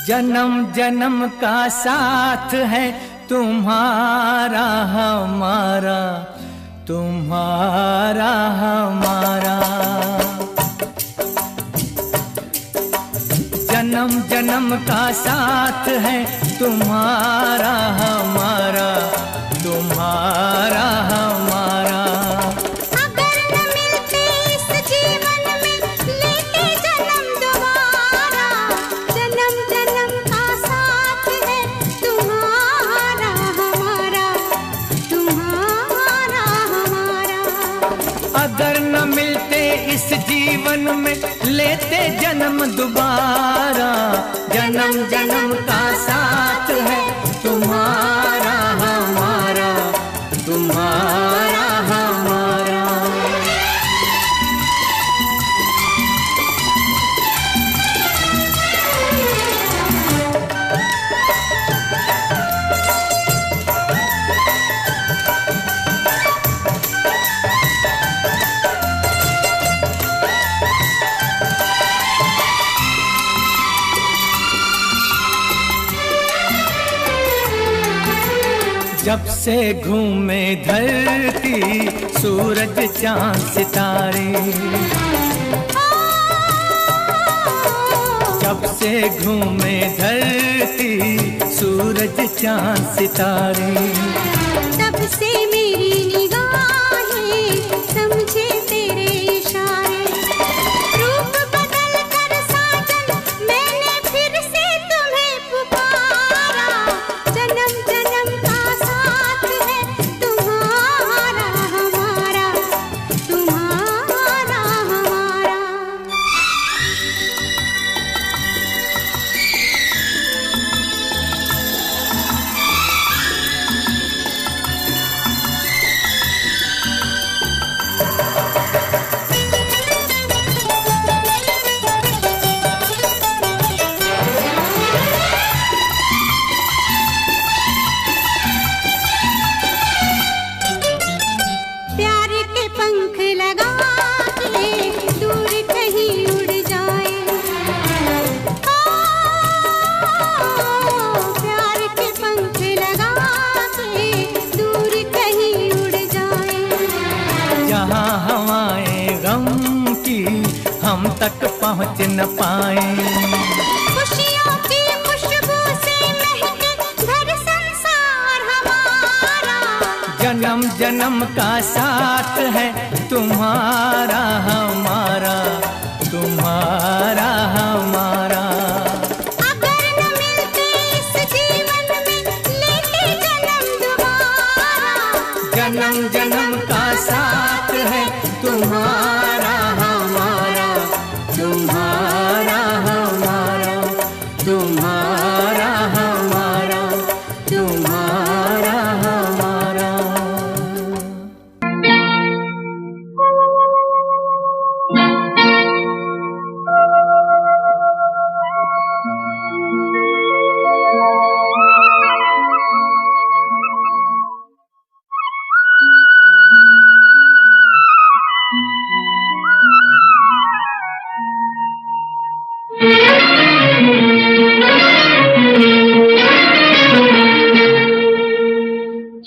जन्म जन्म का साथ है तुम्हारा हमारा, तुम्हारा हमारा। जन्म जन्म का साथ है तुम्हारा हमारा, तुम्हारा हमारा। अगर न मिलते इस जीवन में लेते जन्म दोबारा, जन्म जन्म का साथ है तुम्हारा हमारा, तुम्हारा हमारा। अगर न मिलते इस जीवन में लेते जन्म दोबारा, जन्म जन्म का साथ है तुम्हारा हमारा, तुम्हारा हमारा। जब से घूमे धरती सूरज चांद सितारे, जब से घूमे धरती सूरज चांद सितारे, तब से मेरी निगाहें समझे तेरे इशारे। रूप बदल कर साजन मैंने फिर से तुम्हें पुकारा, जन्म जन्म का साथ है तुम्हारा हमारा, तुम्हारा हमारा। प्यार के पंख लगा के दूर कहीं उड़ जाए, प्यार के पंख लगा के दूर कहीं उड़ जाए। जहाँ हवाएं गम की हम तक पहुँच न पाए, खुशियों की खुशबू से महके घर संसार हमारा, जन्म जन्म का साथ है तुम्हारा हमारा, तुम्हारा हमारा। अगर न मिलते इस जीवन में लेते जन्म दोबारा, जन्म जन्म का साथ है तुम्हारा हमारा, तुम्हारा हमारा, तुम्हारा हमारा, तुम्हारा हमारा।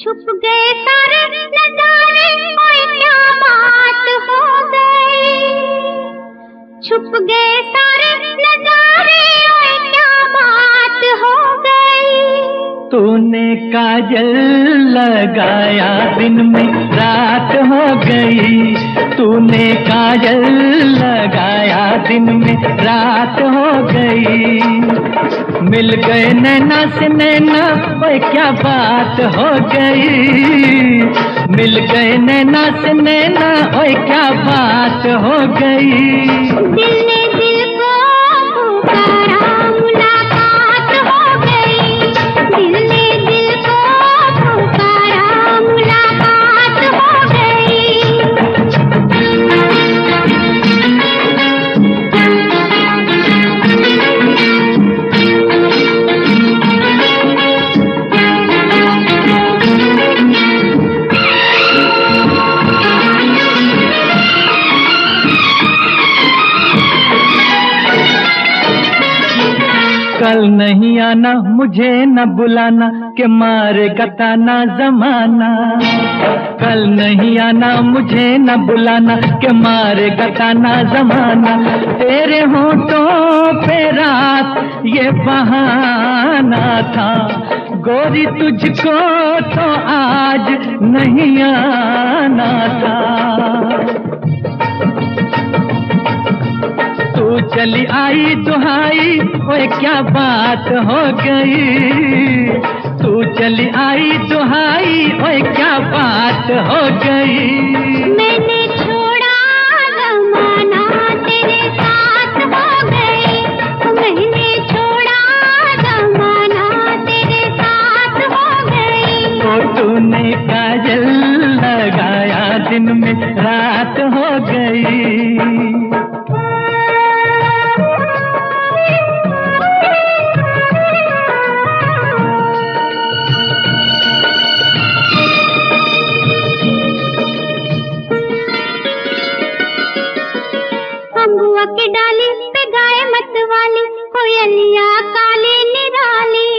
छुप गए सारे नजारे, ओए क्या बात हो गई। छुप गए सारे नजारे, ओए क्या बात हो गई। तूने काजल लगाया दिन में रात हो गई, तूने काजल लगाया दिन में रात हो गई। मिल गए नैना से नैना, ओए क्या बात हो गई। मिल गए नैना से नैना, ओए क्या बात हो गई। दिल ने दिल को पुकारा, मुलाकात हो गई। दिल ने दिल को पुकारा, मुलाकात हो गई। आना मुझे न बुलाना कि मारेगा ताना जमाना। कल नहीं आना मुझे न बुलाना कि मारेगा ताना जमाना। तेरे होठों पे रात ये बहाना था, गोरी तुझको तो आज नहीं आना था। तू चली आई दुहाई, ओए क्या बात हो गई। तू चली आई दुहाई, ओए क्या बात हो गई। मैंने छोड़ा जमाना तेरे साथ हो गई। मैंने छोड़ा जमाना तेरे साथ हो गई। तो तूने काजल लगाया दिन में रात हो गई। अम्बुआ की डाली पे गाय मत वाली, कोयलिया काली निराली।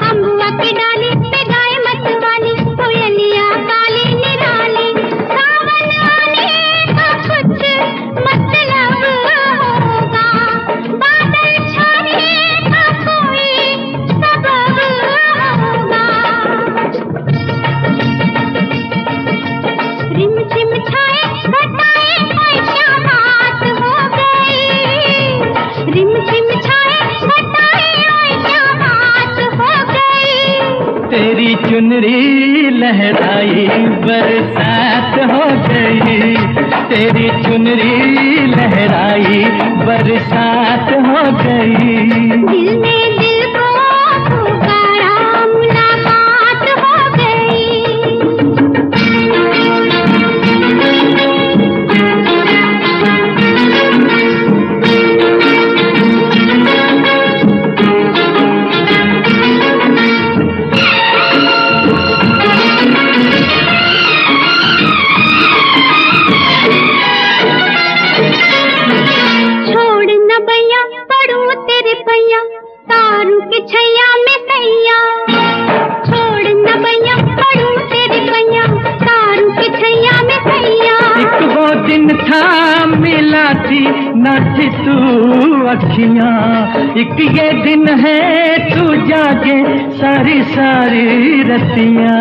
अम्बुआ की डाली पे गाय मत वाली, कोयलिया काली निराली। सावन आने का कुछ मतलब होगा, बादल छाने का कोई सबब होगा। रिम झिम छाए घटाए, ओए क्या बात हो गई। रिम झिम छाए घटाए, ओए क्या बात हो गई। तेरी चुनरी लहराई बरसात हो गई। तेरी चुनरी लहराई बरसात हो गई। दिल ने दिल को पुकारा, मुलाकात हो गई। छोड़ न भैया पड़ू तेरे पैया, तारू के छैया में सैया। छोड़ न भैया पड़ू तेरे पैया, तारू के छैया में सैया। एक वो दिन था मिला थी न थी तू अखियां, एक ये दिन है तू जागे सारी सारी रतियां।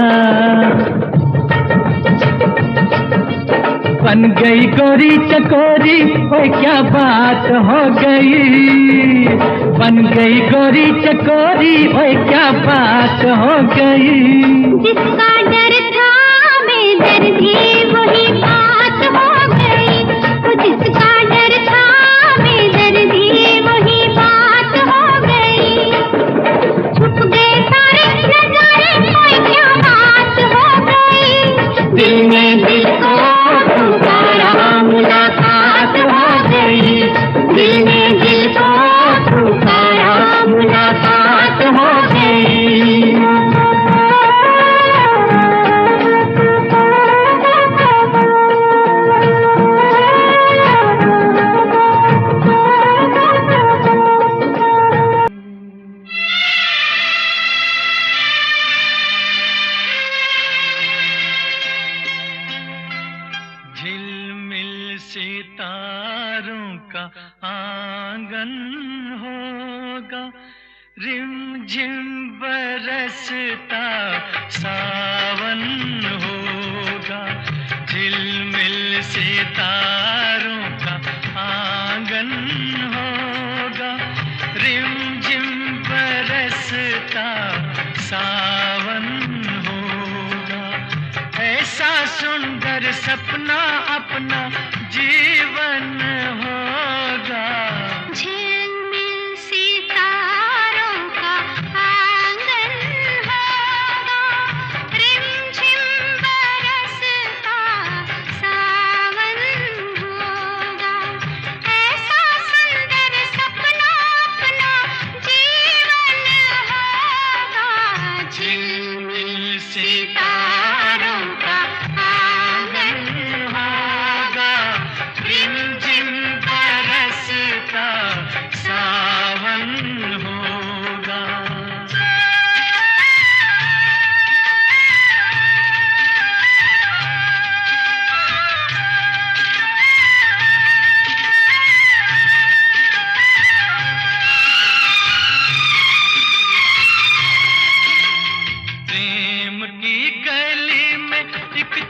बन गई गोरी चकोरी, ओए क्या बात हो गई। बन गई गोरी चकोरी, ओए क्या बात हो गई। जिसका डर था बेदर्दी वही बात हो गई। वो जिसका डर था बेदर्दी वही बात हो गई। छुप गए सारे नजारे, ओए क्या बात हो गई। दिल में दिल को पुकारा, मुलाकात हो गई। दिल में दिल को पुकारा, मुलाकात हो गई। झिलमिल सितारों का आंगन होगा, रिमझिम बरसता सावन होगा। झिलमिल सितारों का आंगन होगा, रिमझिम बरसता सावन होगा। ऐसा सुंदर सपना अपना जीवन होगा। झिलमिल सितारों का आंगन होगा, रिमझिम बरसता सावन होगा। ऐसा सुंदर सपना अपना जीवन होगा। झिलमिल सितारों का आंगन होगा, रिमझिम बरसता सावन होगा।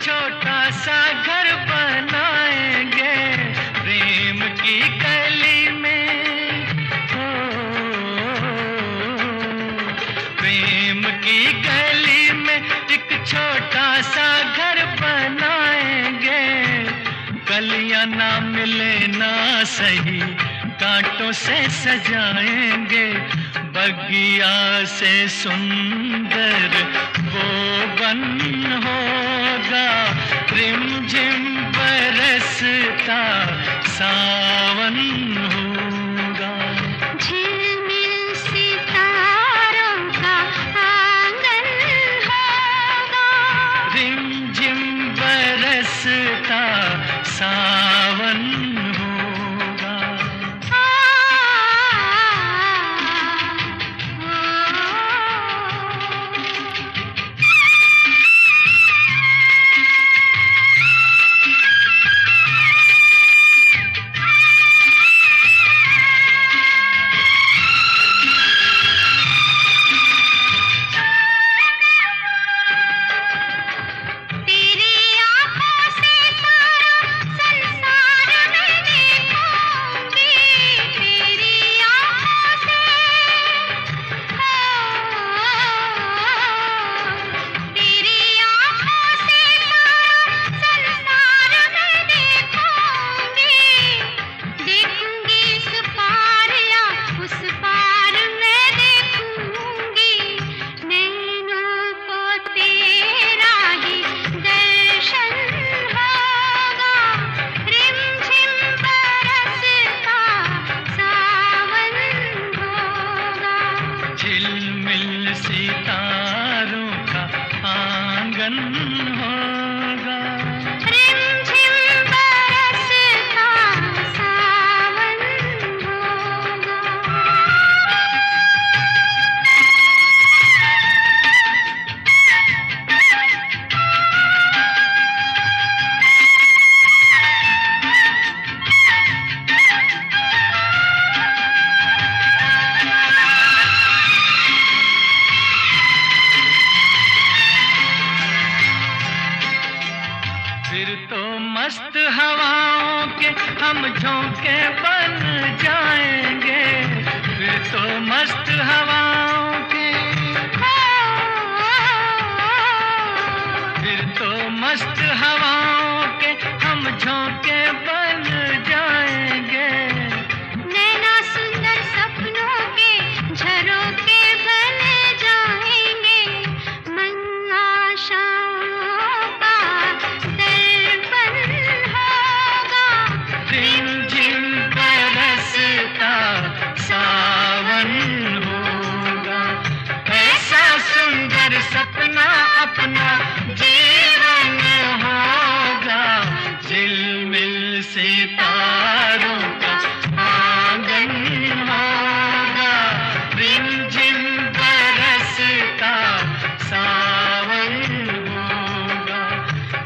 छोटा सा घर बनाएंगे प्रेम की गली में, हो प्रेम की गली में एक छोटा सा घर बनाएंगे। कलियां ना मिले ना सही कांटों से सजाएंगे, बगिया से सुंदर वो बन होगा, रिमझिम बरसता सावन होगा। झिलमिल सितारों का आंगन होगा, रिमझिम बरसता सावन होगा। झिलमिल सितारों का आंगन होगा, रिमझिम बरसता सावन होगा। फिर तो मस्त हवाओं के हम झोंके बन जाएंगे, फिर तो मस्त हवाओं के, फिर तो मस्त हवाओं के हम झोंके बन जाएंगे। नैना सुंदर सपनों के झरोखे बन जाएंगे, मन आशाओं का दर्पण होगा, रिमझिम बरसता सावन होगा। ऐसा सुंदर सपना अपना जीवन होगा, झिलमिल सितारों का आंगन होगा, रिमझिम बरसता सावन होगा,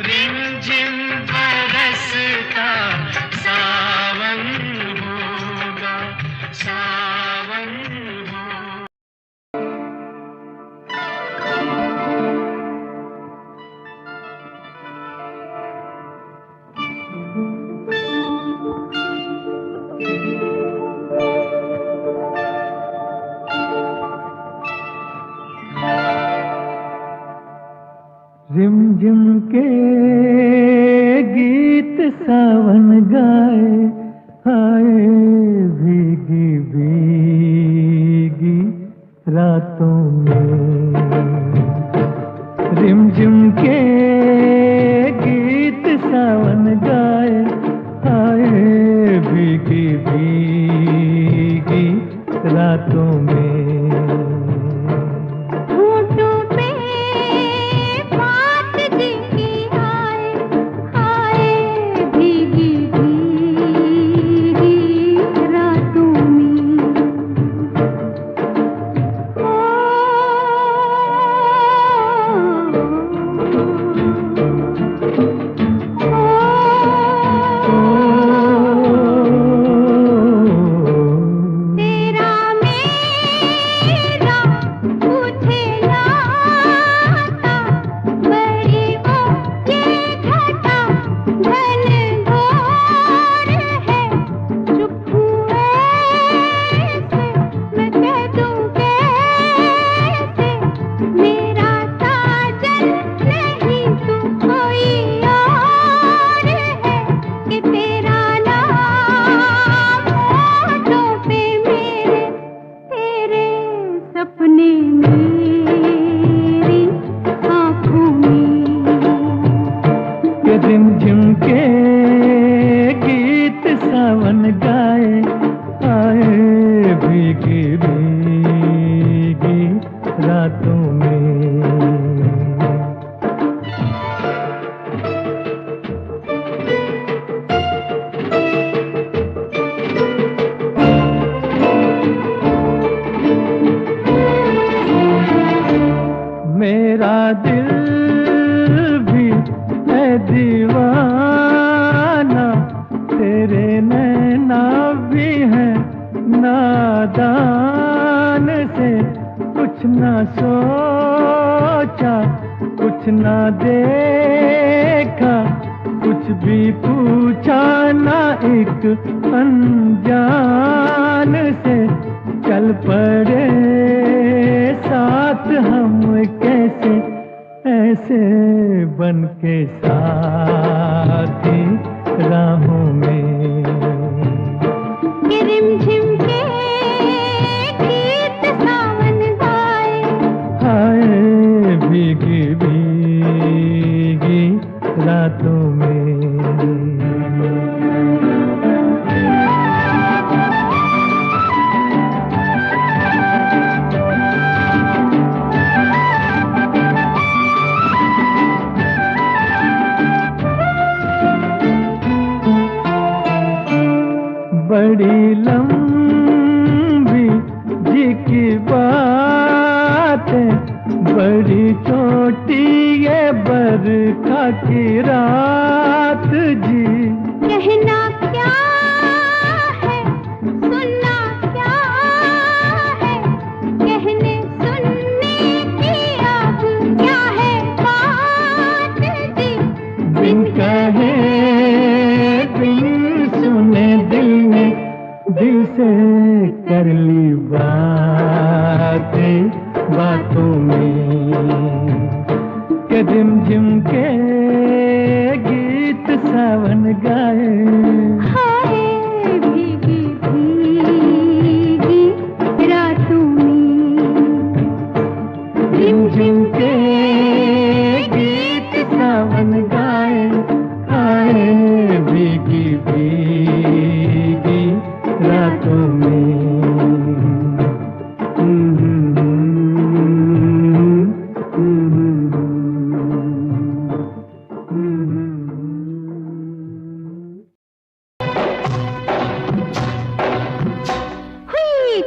रिमझिम बरसता सावन होगा, सावन होगा। रिमझिम के गीत सावन गाए, हाय भीगी भीगी रातों में। रिमझिम के गीत सावन गाए, हाय भीगी भीगी रातों में। होठों पे बात जिनकी आए, आए भीगी भीगी रातों में। तेरा मेरा मेरा दिल भी है दीवाना, तेरे नैना भी है नादान से। कुछ ना सोचा, कुछ ना देखा, कुछ भी पूछा ना एक अनजान से। चल पड़े साथ हम कैसे, ऐसे बन के साथी राहों में। रिमझिम के गीत सावन गाए, हाय भीगी भीगी रातों में। बड़ी लंबी जी की बात है, बड़ी छोटी ये बरखा की रात जी। कहना क्या है, सुनना क्या है, कहने सुनने की अब क्या है बात जी। बिन कहे बिन सुने दिल ने दिल से कर ली बातें बातों में। के झिम के गीत सावन गाए, हाय भीगी भीगी रातों में। झिम के गीत सावन गाए, आए भीगी भीगी रातों में।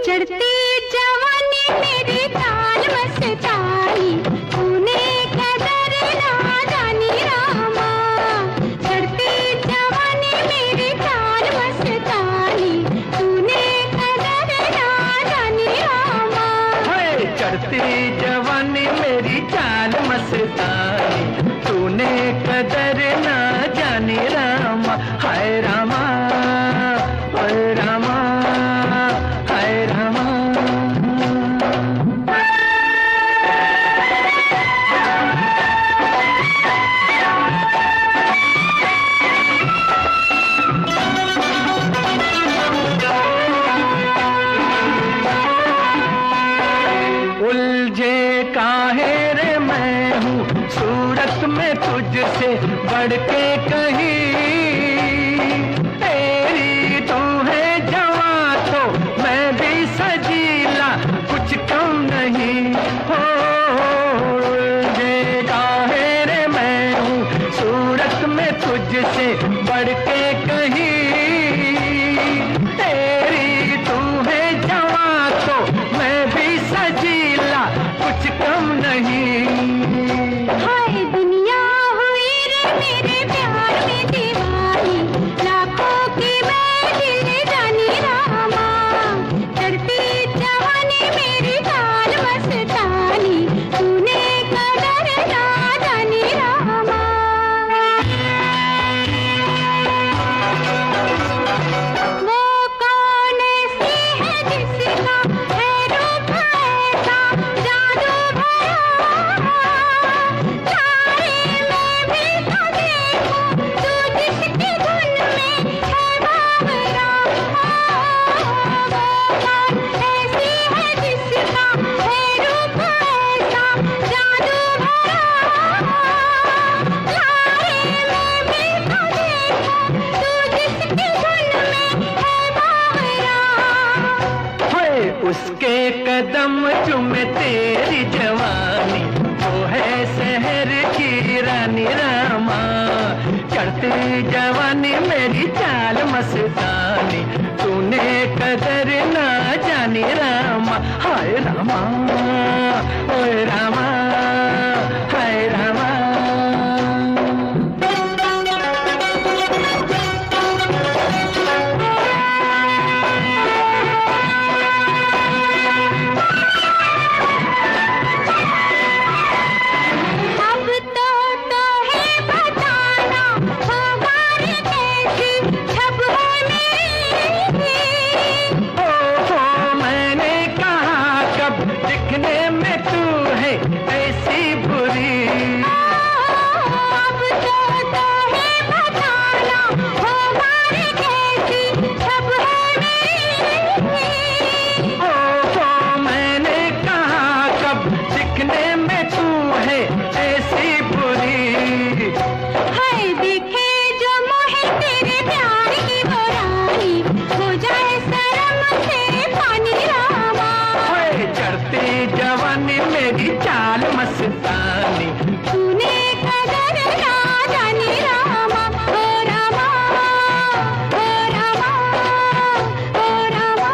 चढ़ती जवानी मेरी ताल मस्तानी, तूने कदर ना जानी रामा। चढ़ती जवानी मेरी ताल मस्तानी, तूने कदर ना जानी रामा। चढ़ती जवानी मेरी चाल मस्तानी, तूने कदर ना जानी रामा। हाय रामा, हाय रामा, हाय रामा। उलझे काहे रे मैं हूँ सूरत में तुझसे बढ़ के कहीं। तेरी तू है जवां तो मैं भी सजीला, कुछ कम नहीं हो। उलझे काहे रे मैं हूँ सूरत में तुझसे बढ़ के कहीं। तेरी तू है जवां तो मैं भी सजीला, कुछ कम नहीं। हाय दुनिया हुई रे मेरे प्यार में दीवानी, लाखों की मैं दिल जानी रामा। चढ़ती जवानी मेरी ताल मस्तानी, तूने कदर ना जानी रामा। वो कौन सी है जिसका है रूप ऐसा जादू भरा, तारे में भी तो देखूं तू जिसकी धुन में है बावरा। वो कौन ऐसी है जिसका है रूप ऐसा जादू भरा, तारे में भी तो देखूं तू जिसकी धुन में है बावरा। हाय उसके कदम चुमे तेरी जवानी, वो है शहर की रानी रामा। चढ़ती जवानी मेरी चाल मस्तानी, तूने कदर ना जानी रामा। हाय रामा, ओए रामा। है ऐसी बुरी। हाय देखे जो मोहे तेरे प्यार की बुराई, हो जाए शर्म से पानी रामा। हाय चढ़ती जवानी मेरी चाल मस्तानी, तूने कदर ना जानी रामा। ओ रामा, ओ रामा, ओ रामा।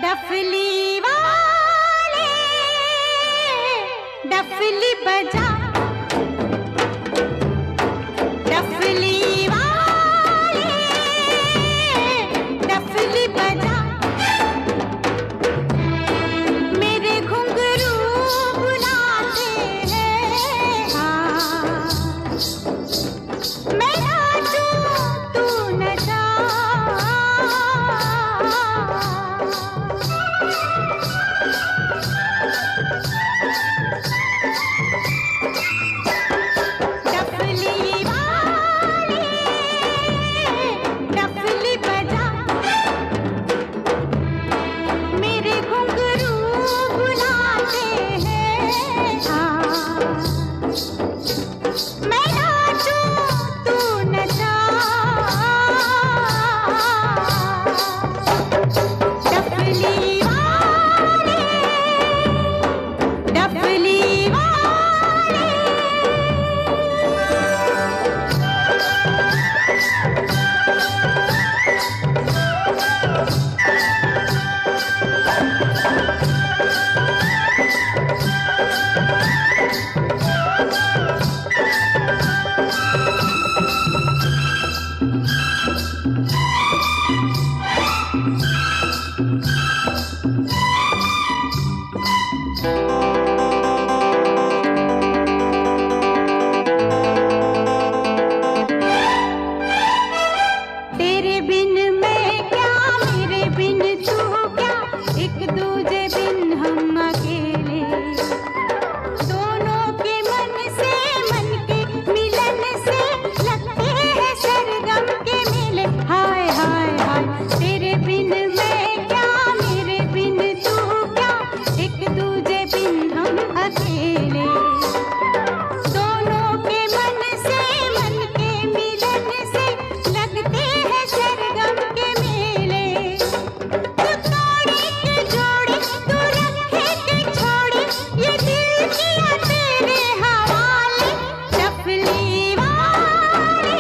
डफली वाले डफली बजा, डफली वाले डफली बजा, मेरे घुंघरू बुलाते हैं। हाँ मैं नाचूं तू नचा। डफली वाले डफली बजा, मेरे घुंघरू बुलाते हैं। हाँ मैं नाचूं तू नचा। डफली वाले डफली वाले। तेरे बिन मैं क्या, मेरे बिन तू क्या, एक दूजे बिन हम अकेले। दोनों के मन से मन के मिलन से लगते हैं सरगम के मेले। हाय हाय हाय तेरे बिन मैं क्या, मेरे बिन तू क्या, एक दूजे बिन हम अकेले। दोनों के मन से मन के मिलन से लगते हैं सरगम के मेले। तू तोड़े के जोड़े, तू रखे के छोड़े, ये दिल किया तेरे हवाले। डफली वाले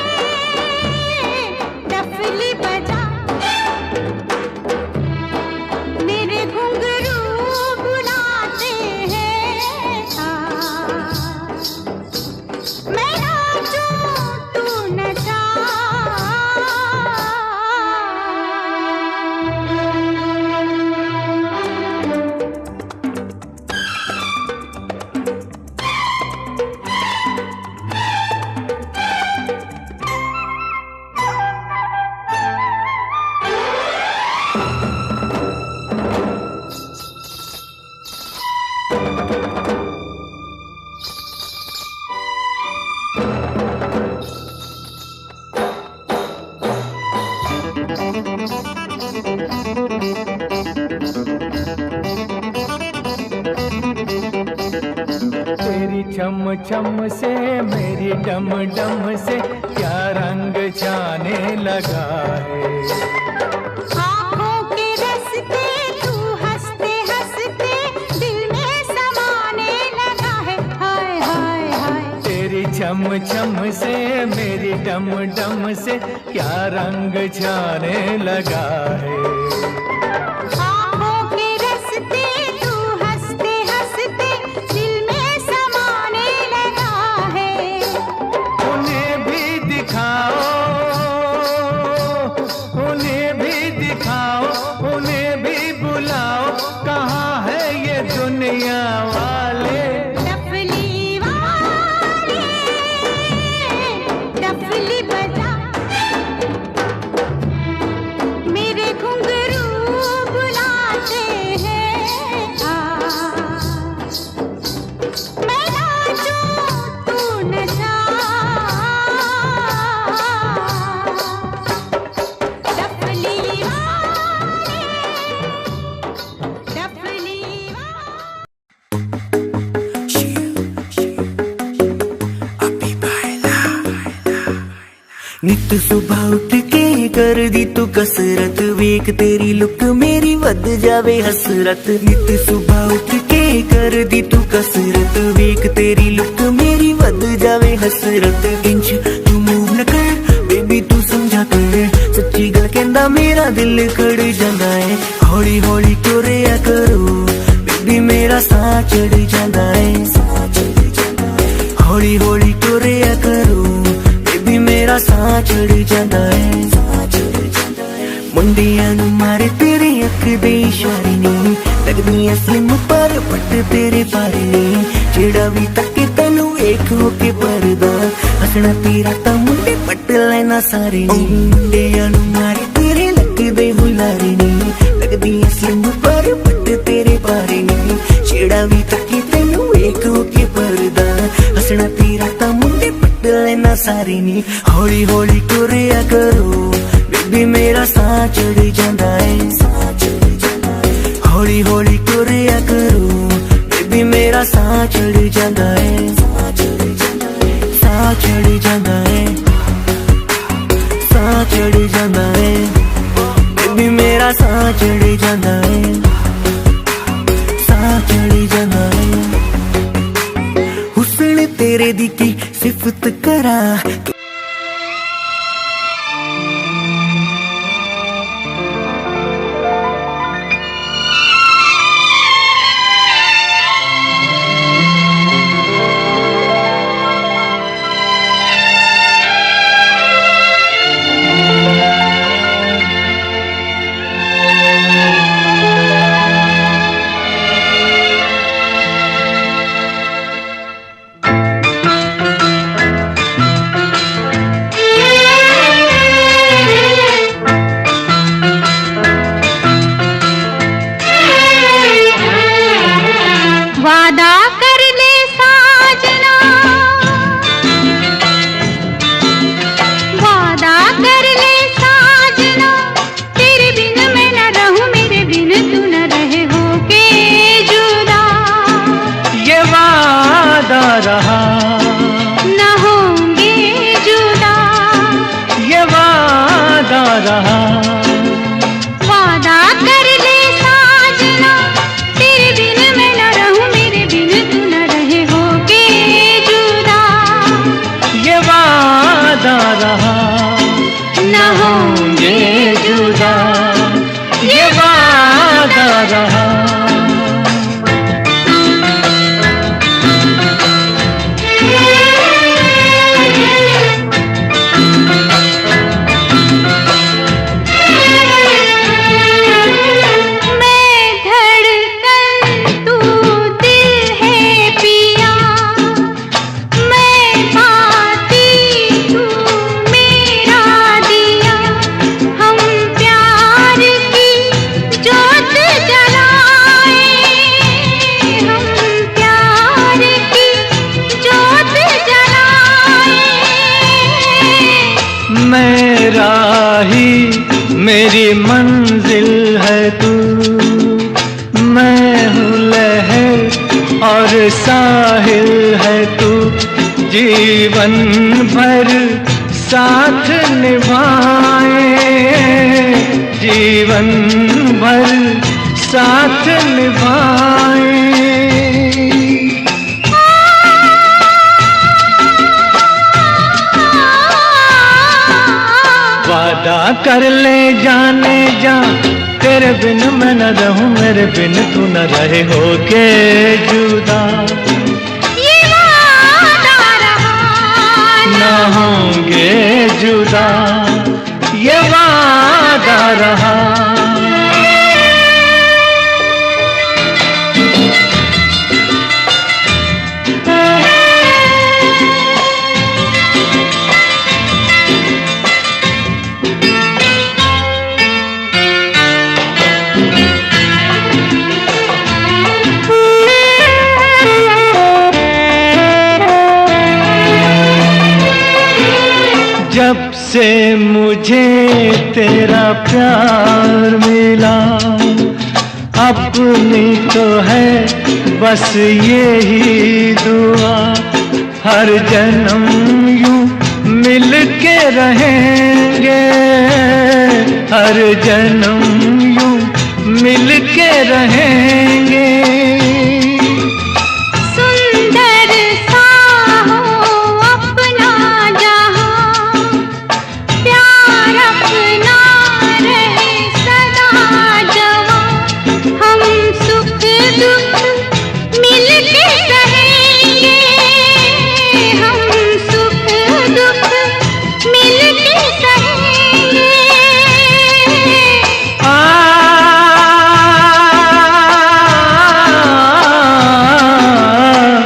डफली बजा, मेरे घुंघरू बुलाते हैं। हाँ मैं नाचूं तू नचा। तेरी चम चम से मेरी डम डम से क्या रंग जाने लगा है। आँखों के रस्ते तू हंसते हंसते दिल में समाने लगा है। हाय हाय हाय तेरी चम चम से मेरी डम डम से क्या रंग जाने लगा है। आँखों के रस्ते तू हंसते हंसते दिल में समाने लगा है। उन्हें भी दिखाओ, उन्हें भी दिखाओ नित सुबह उठ के कर दी तू कसरत, वेख तेरी लुक मेरी वध जावे हसरत। नित सुबह उठ के कर दी तू कसरत, वेख तेरी लुक मेरी वध जावे हसरत। इंच तू मूव न कर बेबी तू समझा कर, सच्ची गल कहंदा मेरा दिल खड़ जांदा है। हौली हौली तुरिया करो बेबी मेरा साह चढ़ जांदा है। हौली हौली तुरिया करो बेबी मेरा साह चढ़ जांदा है। मुंडियां नूं मारे तेरे अख दे इशारे नी, लगदियां स्लिम पर पट तेरे पारे नी। जेड़ा भी तके तैनू वेख हो के परदा, हसना तेरा तां मुंडे पट लेना सारे नी। मुंडियां नूं मारे तेरे लगदे हुलारे नी, लगदियां स्लिम पर पट तेरे पारे नी। जेड़ा भी तके तैनू वेख हो के परदा, हसना तेरा तां मुंडे पट लेना सारे नी। हौली हौली तुरिया करो बेबी मेरा साह चढ़ जांदा है। हौली हौली तुरिया करो बेबी मेरा साह चढ़ जांदा है। साह चढ़ जांदा है, साह चढ़ जांदा है बेबी मेरा साह चढ़ जांदा है। साह चढ़ जांदा है। हुस्न तेरे दी की सिफत करा, वादा कर ले साजना, वादा कर ले साजना, तेरे बिन मैं न रहूं, मेरे बिन तू न रहे हो के जुदा। ये वादा रहा न होंगे जुदा, ये वादा रहा। वादा कर ले साजना, तेरे बिन मैं न रहूं, मेरे बिन तू न रहे हो के जुदा। ये वादा रहा न होंगे जुदा, ये वादा रहा। मेरा ही मेरी मंजिल है तू, मैं हूँ लहर और साहिल है तू। जीवन भर साथ निभाए, जीवन भर साथ निभाए। वादा कर ले जाने जा, तेरे बिन मैं न रहूं, मेरे बिन तू न रहे हो के जुदा। ये वादा रहा न होंगे जुदा, ये वादा रहा। जब से मुझे तेरा प्यार मिला, अपनी तो है बस यही दुआ, हर जन्म यूं मिल के रहेंगे, हर जन्म यूं मिल के रहेंगे। सुंदर सा हो अपना जहां, प्यार अपना रहे सदा जवां। हम सुख दुख मिल के सहेंगे, हम सुख दुख मिल के सहेंगे।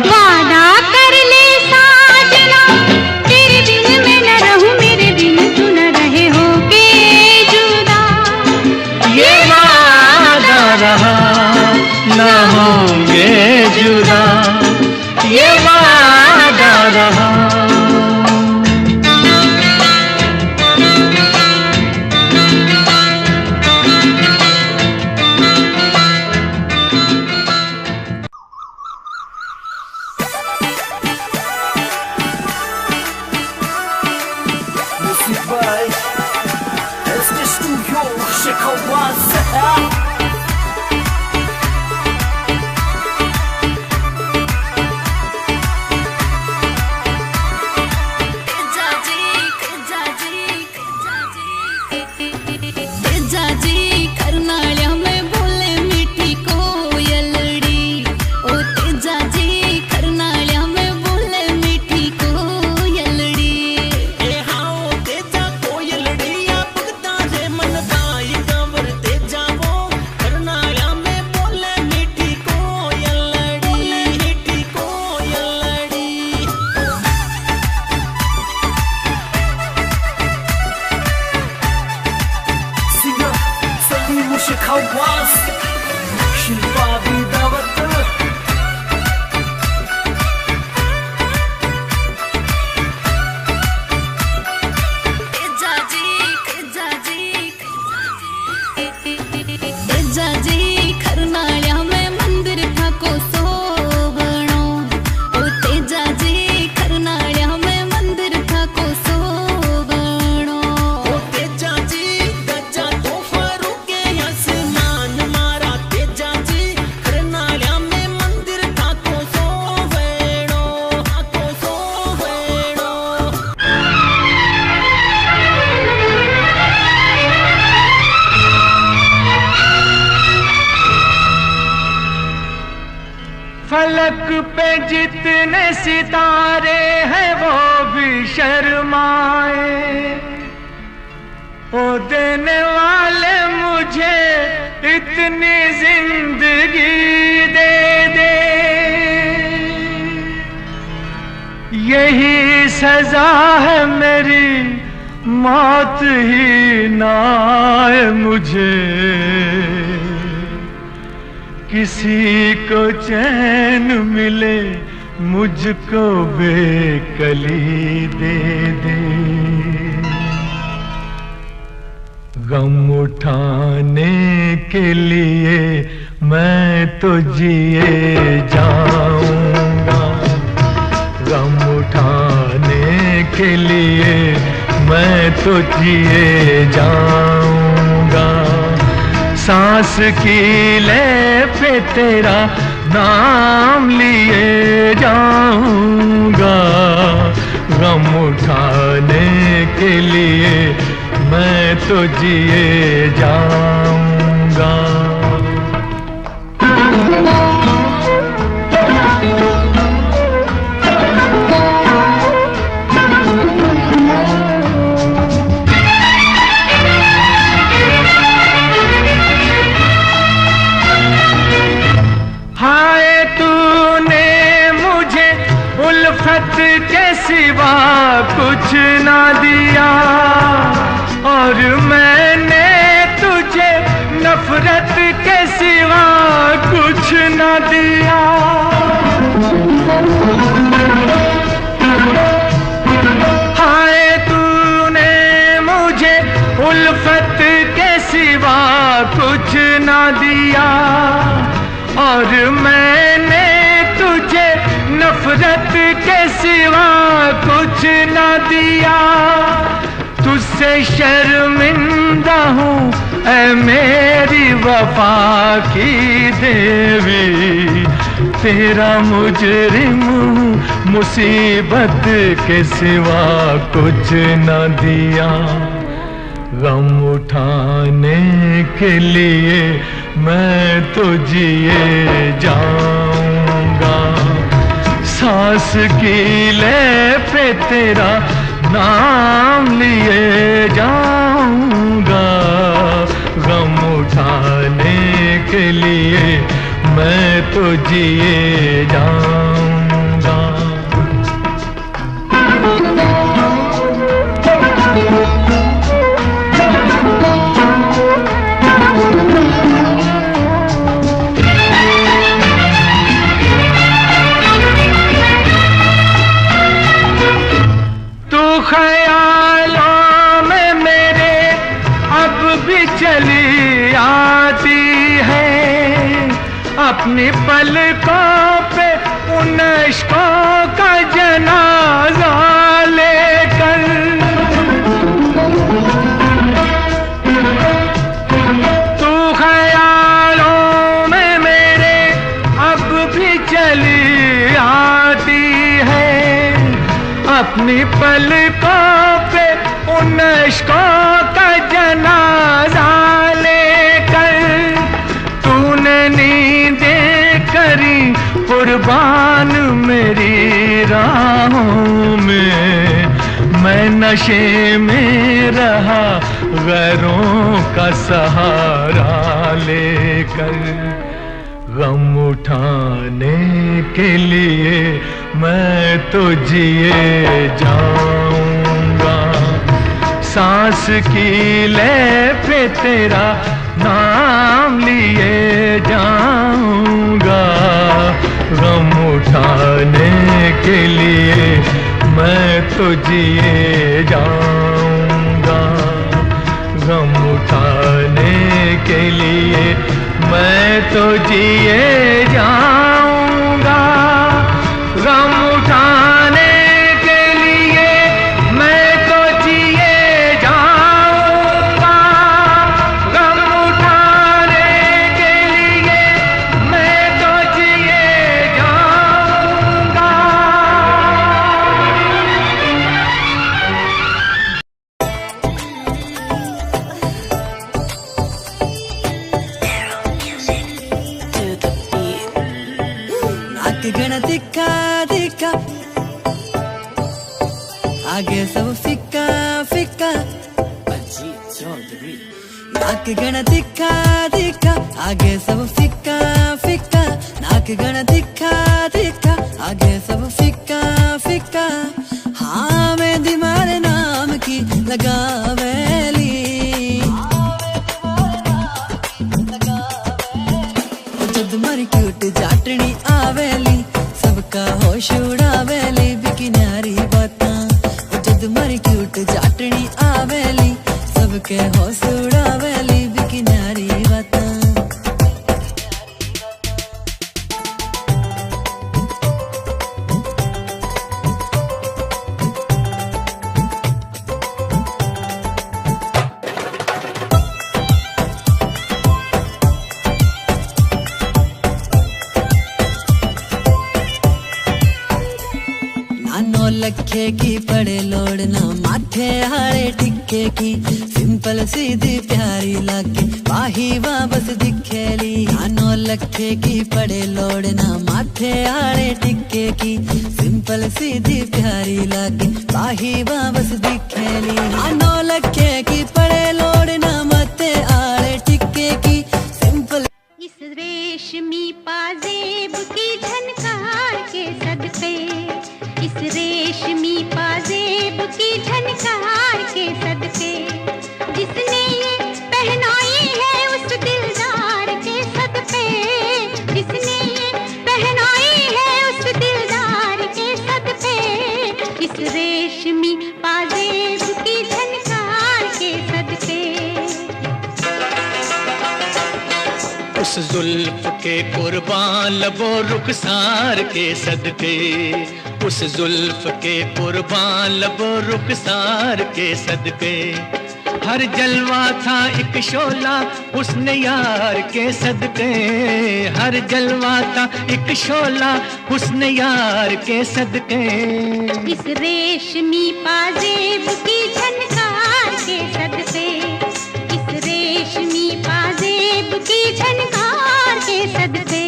वादा कर ले साजना, तेरे बिन मैं न रहूं, मेरे बिन तू न रहे होके जुदा। ये वादा रहा न होंगे जुदा, ये वादा रहा। Music by SD Studio Chekawase. Chekawase, Shilpa Vidawat. फलक पे जितने सितारे हैं वो भी शर्माए, ओ देने वाले मुझे इतनी जिंदगी दे दे। यही सजा है मेरी, मौत ही ना आए मुझे। किसी को चैन मिले, मुझको बेकली दे दे। गम उठाने के लिए मैं तो जिए जाऊंगा, गम उठाने के लिए मैं तो जिए जाऊंगा। सांस की ले पे तेरा नाम लिए जाऊंगा, गम उठाने के लिए मैं तो जिए जाऊंगा। हाय तूने मुझे उल्फत के सिवा कुछ ना दिया, और मैंने तुझे नफरत के सिवा कुछ ना दिया। हाय तूने मुझे उल्फत के सिवा कुछ ना दिया, और मैंने तुझे नफरत के सिवा कुछ न दिया, तुझसे शर्मिंदा हूँ ऐ मेरी वफा की देवी, तेरा मुजरिम हूँ मुसीबत के सिवा कुछ न दिया। गम उठाने के लिए मैं तो जिए जाऊंगा, सांस की ले पे तेरा नाम लिए जाऊंगा। गम उठाने के लिए मैं तो जिए जाऊंगा। ख्यालों में मेरे अब भी चली आती है, अपनी पलकों पे उन इश्कों का जनाजा लेकर। तू ख्यालों में मेरे अब भी चली आती है, अपनी पलकों पे उन इश्कों का जनाजा लेकर। तूने नींदें करी कुर्बान मेरी राहों में, मैं नशे में रहा गैरों का सहारा लेकर। गम उठाने के लिए मैं तो जिए जाऊंगा, सांस की ले पे तेरा नाम लिए जाऊंगा। गम उठाने के लिए मैं तो जिए जाऊंगा, गम उठाने के लिए मैं तो जिए जाऊंगा। गम उठाने के लिए मैं तो जिए जाऊंगा, गम उठाने के लिए मैं तो जिए जाऊंगा। गण दिखा दिखा आगे सब फिक्का फिक्का, नाक गण दिखा दिखा आगे सब फिक्का फिक्का, नाक गण दिखा दिखा आगे सब फिक्का फिक्का। हाँ मैं दिमारे नाम की लगावेली, जब मरी क्यूट जाटनी आवेली, सबका होश उड़ावेली बिकिनारी बातां। जब मरी क्यूट जाटनी आवेली, सबके होश उड़ावेली बिकिनारी बातां। नौ लखे की पड़े लोड़ना, माथे हारे टिक्के की, सिंपल सीधी प्यारी लागे वाही वापस दिखेली। 9 लखे की पड़े लोड़ना, माथे हारे टिक्के की, सिंपल सीधी प्यारी लागे वाही वापस दिखेली। 9 लखे की पड़े लोड़ना, माथे हारे टिक्के की, सिंपल। इस रेशमी पाजेब की झनकार के सदके, इस रेशमी पाजेब की झनकार के सदके, जिसने ये पहनाई है उस दिलदार के सदके, जिसने ये पहनाई है उस दिलदार के सदके। इस रेशमी पाजेब की झनकार के सदके। उस जुल्फ के कुर्बान लबो रुखसार के सदके, उस जुल्फ के कुर्बान लबो रुखसार के सदके। हर जलवा था एक शोला हुस्न यार के सदके, हर जलवा था एक शोला हुस्न यार के सदके। इस रेशमी पाजेब की झनकार के सदके, इस रेशमी पाजेब की झनकार के सदके।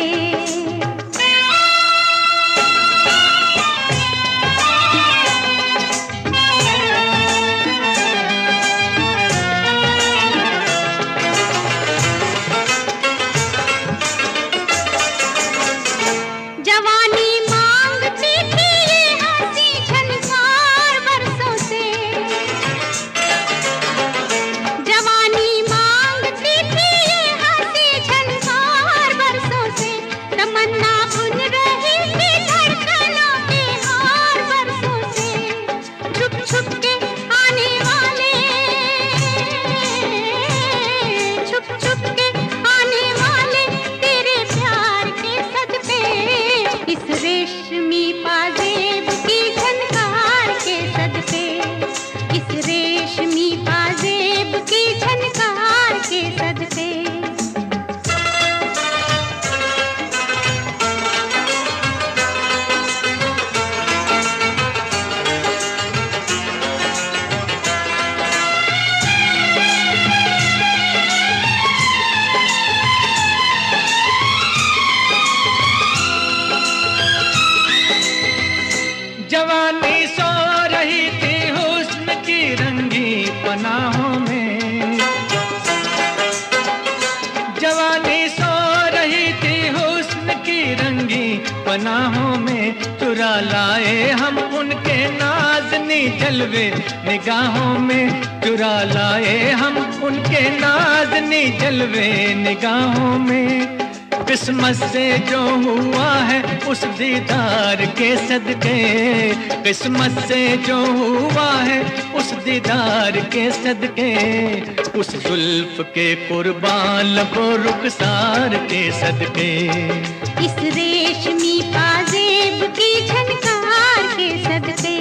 जवानी सो रही थी हुस्न की रंगी पनाहों में, जवानी सो रही थी हुस्न की रंगी पनाहों में। चुरा लाए हम उनके नाज़नी जलवे निगाहों में, चुरा लाए हम उनके नाज़नी जलवे निगाहों में। किस्मत से जो हुआ है उस दीदार के सदके, किस्मत से जो हुआ है उस दीदार के सदके। उस जुल्फ के कुर्बान लबो रुखसार के सदके, इस रेशमी पाजेब की झनकार के सदके।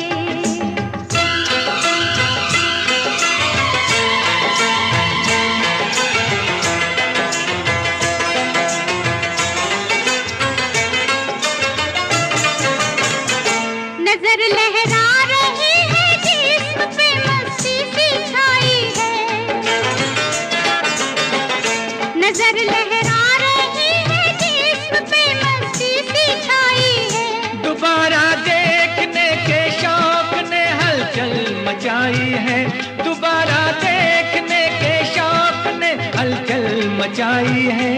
नजर लहरा रही है जिस्म पे मस्ती सी छाई है, नजर लहरा रही है जिस्म पे मस्ती सी छाई है। दोबारा देखने के शौक ने हलचल मचाई है, दोबारा देखने के शौक ने हलचल मचाई है।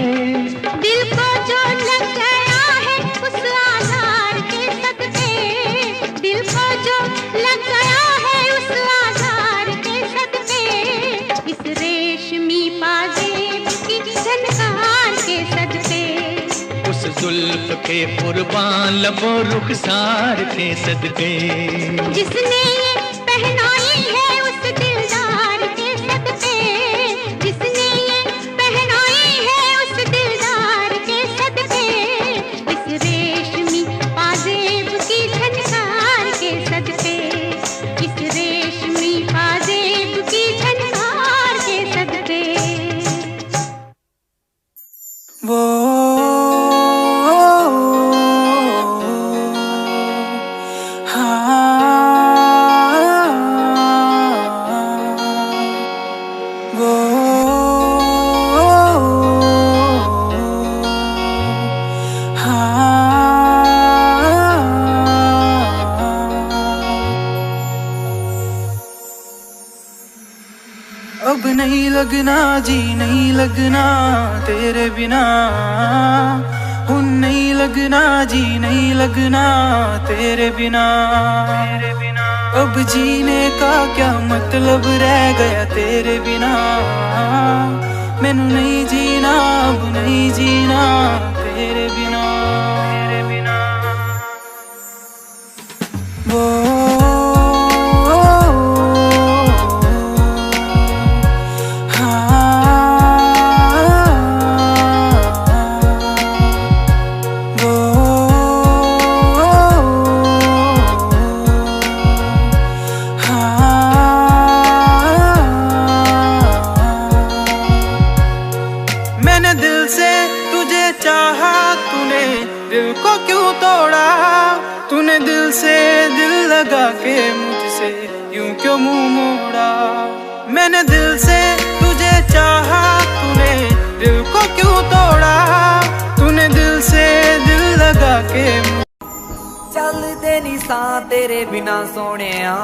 दिल को जो लग गया है उस आधार के सदके, दिल को जो लग गया है उस आधार के सदके। इस रेशमी पाजेब की झनकार के सदके, उस जुल्फ के कुर्बान लबो रुखसार के सदके। जिसने ये पहनाई है उस दिलदार के सदके, जिसने ये पहनाई है उस दिलदार के सदके। इस रेशमी पाजेब की झनकार के सदके, इस रेशमी पाजेब की झनकार के सदके। वो अब नहीं लगना जी नहीं लगना तेरे बिना, हुन नहीं लगना जी नहीं लगना तेरे बिना। अब जीने का क्या मतलब रह गया तेरे बिना, मैनू नहीं जीना अब नहीं जीना तेरे बिना। वो दिल को क्यों तोड़ा तूने, दिल से दिल लगा के मुझसे यूं क्यों मुंह मोड़ा। मैंने दिल से तुझे चाहा, तूने दिल को क्यों तोड़ा, तूने दिल से दिल लगा के। चलदे नी सा तेरे बिना सोनिया,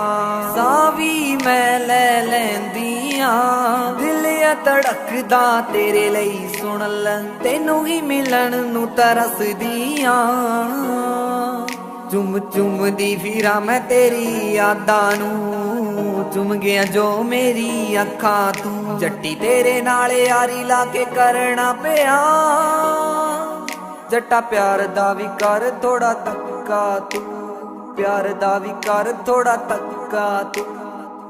सां भी मैं ले लैंदिया। दिल आ धड़कदा तेरे लई, सुन ले तेनू ही मिलन नू तरसदियां। चुम चुम दी फिरा मैं तेरी यादां नू, चुम गया जो मेरी अखां तू। जट्टी तेरे नाल यारी ला के करना पिया, जट्टा प्यार दा भी कर थोड़ा तक्का तू, प्यार दा भी कर थोड़ा तक्का तू,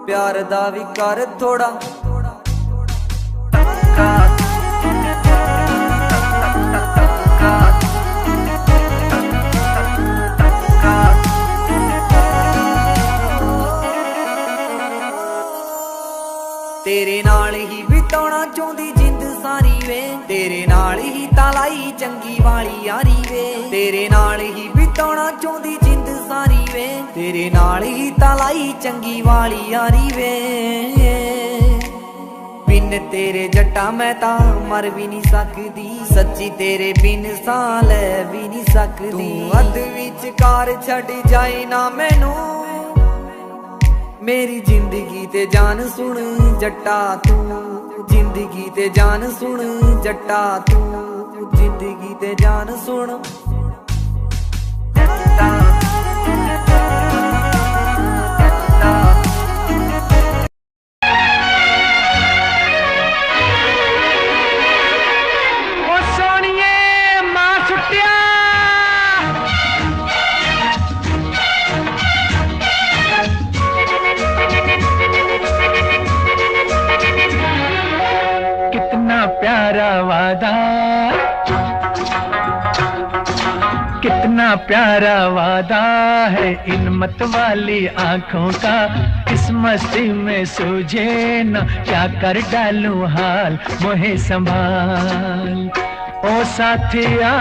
प्यार दा भी कर थोड़ा तक्का। तेरे नाल ही बिताउणा चाहुंदी जिंद सारी वे, तेरे नाल ही तालाई चंगी वाली यारी वे। तेरे नाल ही बिताउणा चाहुंदी जिंद सारी वे, तेरे नाल ही तालाई चंगी वाली यारी वे। बिन तेरे जट्टा मैं तां मर भी नहीं सकदी, सच्ची तेरे बिन सां ले भी नहीं सकदी। तू अध विचकार छड़ जाए ना मैनू, मेरी जिंदगी ते जान सुन जट्टा तू, जिंदगी ते जान सुन जट्टा तू, जिंदगी ते जान सुन जट्टा। प्यारा वादा, कितना प्यारा वादा है इन मत वाली आंखों का। इस मस्ती में सूझे न क्या कर डालूं हाल, मोहे संभाल ओ साथिया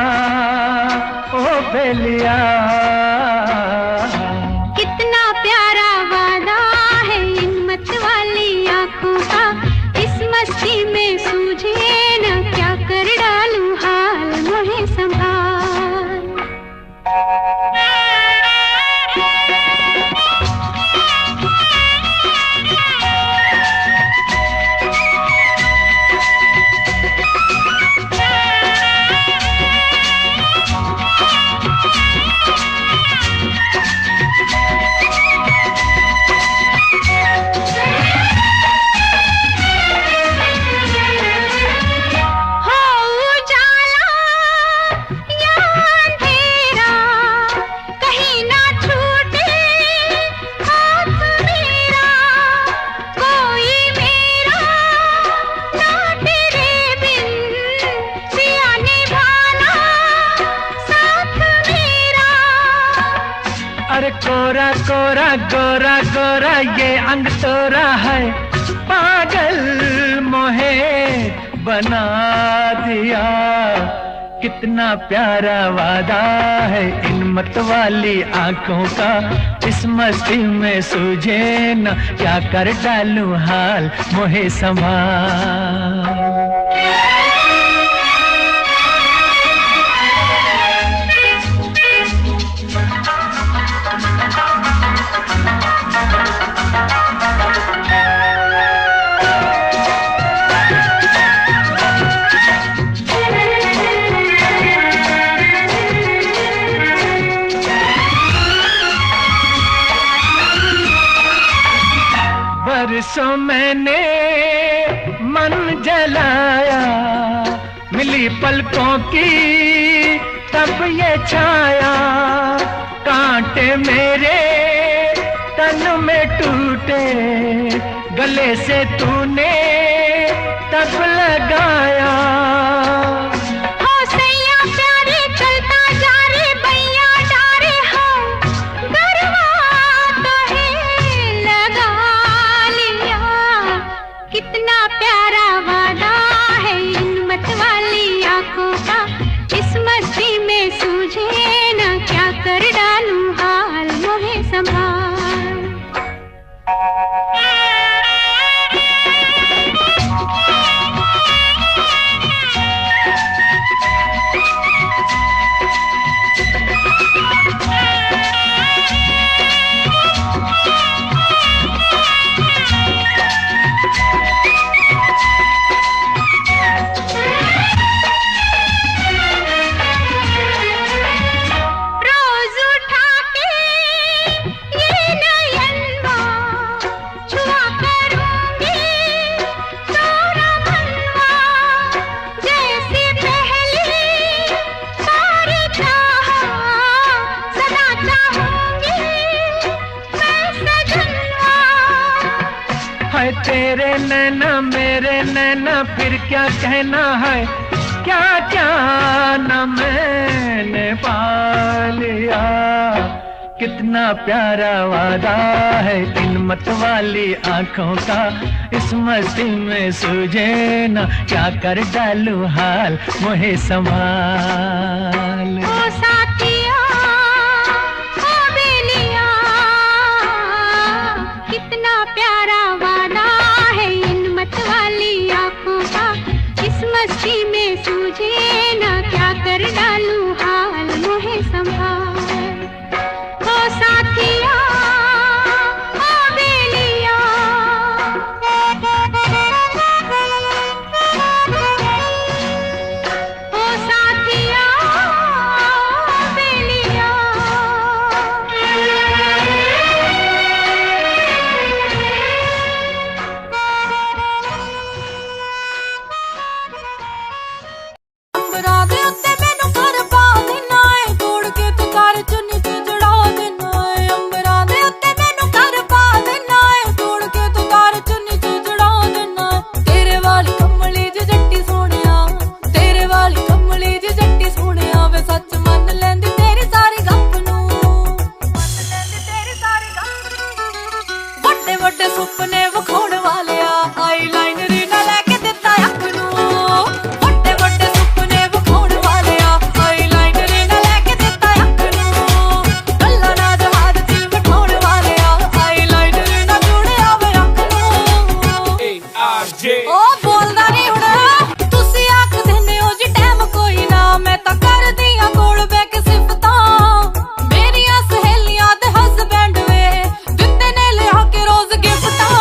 ओ बेलिया। कितना प्यारा वादा है इन मत वाली आंखों का, इस मस्ती में सूझे न क्या कर डालूं हाल, मोहे संभाल। अरे कोरा कोरा गोरा गोरा ये अंग तोरा है, पागल मोहे बना दिया। कितना प्यारा वादा है इन मत वाली आंखों का, इस मस्ती में सूझे न क्या कर डालूं हाल, मोहे संभाल। बरसों मैंने मन जलाया, मिली पलकों की तब ये छाया। कांटे मेरे तन में टूटे, गले से तूने तब लगाया। कितना प्यारा वादा है इन मत वाली आंखों का, इस मस्ती में सूझे मेरे नैना फिर क्या कहना है, क्या क्या न मैंने पा लिया। कितना प्यारा वादा है इन मत वाली आंखों का, इस मस्ती में सूझे न क्या कर डालूं हाल मोहे संभाल। ओ साथिया ओ बेलिया, कितना प्यारा वादा है इन मत वाली आंखों का, इस मस्ती में सूझे न क्या कर डालूं हाल मोहे संभाल। ओ साथिया ओ बेलिया, ओ साथिया ओ बेलिया। ਅੰਬਰਾਂ ਦੇ ਉੱਤੇ ਮੈਨੂੰ ਘਰ ਪਾ ਦੇਣਾ ਏ, ਤੋੜ ਕੇ ਤੂੰ ਕਰ ਚੁੰਨੀ ਚ ਜੜਾ ਦੇਣਾ ਏ। ਅੰਬਰਾਂ ਦੇ ਉੱਤੇ ਮੈਨੂੰ ਘਰ ਪਾ ਦੇਣਾ ਏ, ਤੋੜ ਕੇ ਤੂੰ ਕਰ ਚੁੰਨੀ ਚ ਜੜਾ ਦੇਣਾ ਏ। ਤੇਰੇ ਵਾਲੀ ਕਮਲੀ ਜਿਹੀ ਜੱਟੀ ਸੋਹਣਿਆ, ਤੇਰੇ ਵਾਲੀ ਕਮਲੀ ਜਿਹੀ ਜੱਟੀ ਸੋਹਣਿਆ ਵੇ, ਸੱਚ ਮੰਨ ਲੈਂਦੀ ਤੇਰੀ ਸਾਰੀ ਗੱਪ ਨੂੰ, ਮੰਨ ਲੈਂਦੀ ਤੇਰੀ ਸਾਰੀ ਗੱਪ ਨੂੰ। ਵੱਡੇ ਵੱਡੇ ਸੁਪਨੇ ਵਿਖਾਉਣ ਵਾਲਿਆ, ਆਈਲਾਈਨਰ ਨਾ ਲੈ ਕੇ ਦਿੱਤਾ ਅੱਖ ਨੂੰ। ਵੱਡੇ ਵੱਡੇ ਸੁਪਨੇ ਵਿਖਾਉਣ ਵਾਲਿਆ, ਆਈਲਾਈਨਰ ਨਾ ਲੈ ਕੇ ਦਿੱਤਾ ਅੱਖ ਨੂੰ। ਗੱਲਾਂ ਨਾ ਜਹਾਜ਼ 'ਚ ਬਿਠਾਉਣ ਵਾਲਿਆ, ਆਈਲਾਈਨਰ ਨਾ ਜੁੜਿਆ ਵੇ ਅੱਖ ਨੂੰ। ਉਹ ਬੋਲਦਾ ਨਹੀਂ ਹੁਣ, ਤੁਸੀਂ ਆਖਦੇ ਨੇ ਹੋ ਜੀ ਟਾਈਮ ਕੋਈ ਨਾ, ਮੈਂ ਤਾਂ ਕਰਦੀ ਆਂ ਕੋਲ ਬਹਿ ਕੇ ਸਿਫਤਾਂ। ਮੇਰੀਆਂ ਸਹੇਲੀਆਂ ਦੇ ਹਸਬੈਂਡ ਵੇ ਦਿੰਦੇ ਨੇ ਲਿਆ ਕੇ ਰੋਜ਼ ਗਿਫਟਾਂ।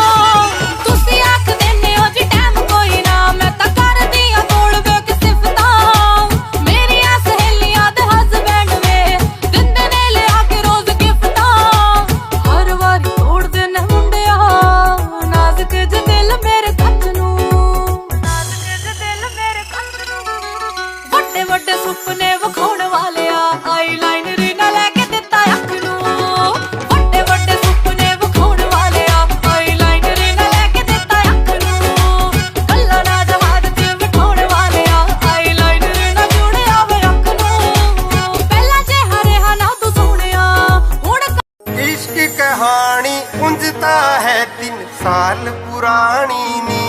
ਤੁਸੀਂ ਆਖਦੇ ਨੇ ਹੋ ਜੀ ਟਾਈਮ ਕੋਈ ਨਾ, ਮੈਂ ਤਾਂ ਕਰਦੀ ਆਂ ਕੋਲ ਬਹਿ ਕੇ ਸਿਫਤਾਂ। ਮੇਰੀਆਂ ਸਹੇਲੀਆਂ ਦੇ ਹਸਬੈਂਡ ਵੇ ਦਿੰਦੇ ਨੇ ਲਿਆ ਕੇ ਰੋਜ਼ ਗਿਫਟਾਂ। ਹਰ ਵਾਰੀ ਤੋੜਦੇ ਨੇ ਮੁੰਡਿਆ ਨਾਜ਼ੁਕ ਜਿਹਾ ਦਿਲ ਮੇਰੇ ਕੱਚ ਨੂੰ, ਨਾਜ਼ੁਕ ਜਿਹਾ ਦਿਲ ਮੇਰੇ ਕੱਚ ਨੂੰ। ਵੱਡੇ ਵੱਡੇ ਸੁਪਨੇ ਵਿਖਾਉਣ ਵਾਲਿਆ, ਆਈਲਾਈਨਰ ਨਾ ਲੈ ਕੇ ਦਿੱਤਾ ਅੱਖ ਨੂੰ। ਵੱਡੇ ਵੱਡੇ ਸੁਪਨੇ ਵਿਖਾਉਣ ਵਾਲਿਆ, ਆਈਲਾਈਨਰ ਨਾ ਲੈ ਕੇ ਦਿੱਤਾ ਅੱਖ ਨੂੰ। ਗੱਲਾਂ ਨਾ ਜਹਾਜ਼ 'ਚ ਬਿਠਾਉਣ ਵਾਲਿਆ, ਆਈਲਾਈਨਰ ਨਾ ਜੁੜਿਆ ਵੇ ਅੱਖ ਨੂੰ। ਪਹਿਲਾਂ ਜਿਹਾ ਰਿਹਾ ਨਾ ਤੂੰ ਸੋਹਣਿਆ, ਹੁਣ इश्क कहानी उंजता है 3 साल पुरानी नी,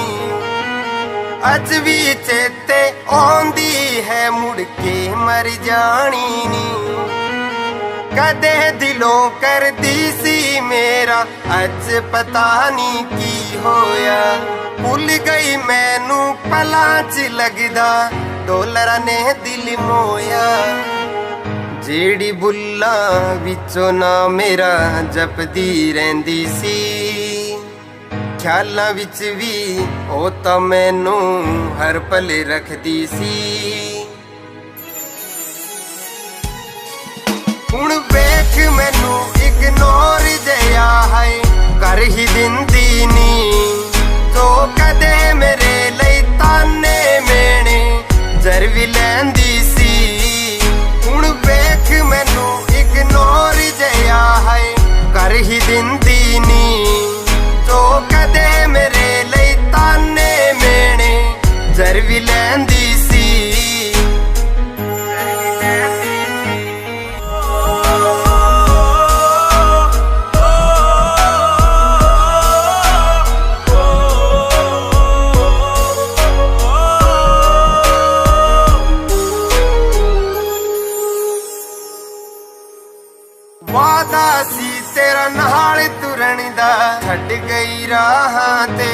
अज भी चेते आंदी है मुड़ के मर जानी नी। कदे दिलों कर दी सी मेरा, अज पता नहीं की होया। भुल गई मैनू पलां च लगदा, डॉलरां ने दिल मोया। ਜਿਹੜੀ ਬੁੱਲਾਂ ਵਿੱਚੋਂ ਨਾ ਮੇਰਾ ਜਪਦੀ ਰਹਿੰਦੀ ਸੀ, ਖਿਆਲਾਂ ਵਿੱਚ ਵੀ ਉਹ ਤਾਂ ਮੈਨੂੰ ਹਰ ਪਲ ਰੱਖਦੀ ਸੀ। ਹੁਣ ਵੇਖ ਮੈਨੂੰ ਇਗਨੋਰ ਜਿਹਾ ਹੈ ਕਰ ਹੀ ਦਿੰਦੀ ਨੀ, ਜੋ ਕਦੇ ਮੇਰੇ ਲਈ ਤਾਨੇ ਮੇਣੇ ਜ਼ਰ ਵੀ ਲੈਂਦੀ ਸੀ। ਹੁਣ ਵੇਖ ਮੈਨੂੰ ਇਗਨੋਰ ਜਿਹਾ ਹੈ ਕਰ ਹੀ ਦਿੰਦੀ ਨੀ, ਜੋ ਕਦੇ ਮੇਰੇ ਲਈ ਤਾਨੇ ਮੇਣੇ ਜ਼ਰ ਵੀ ਲੈਂਦੀ ਸੀ। ਵਾਦਾ ਸੀ ਤੇਰਾ ਨਾਲ ਤੁਰਨ ਦਾ, ਛੱਡ ਗਈ ਰਾਹਾਂ ਤੇ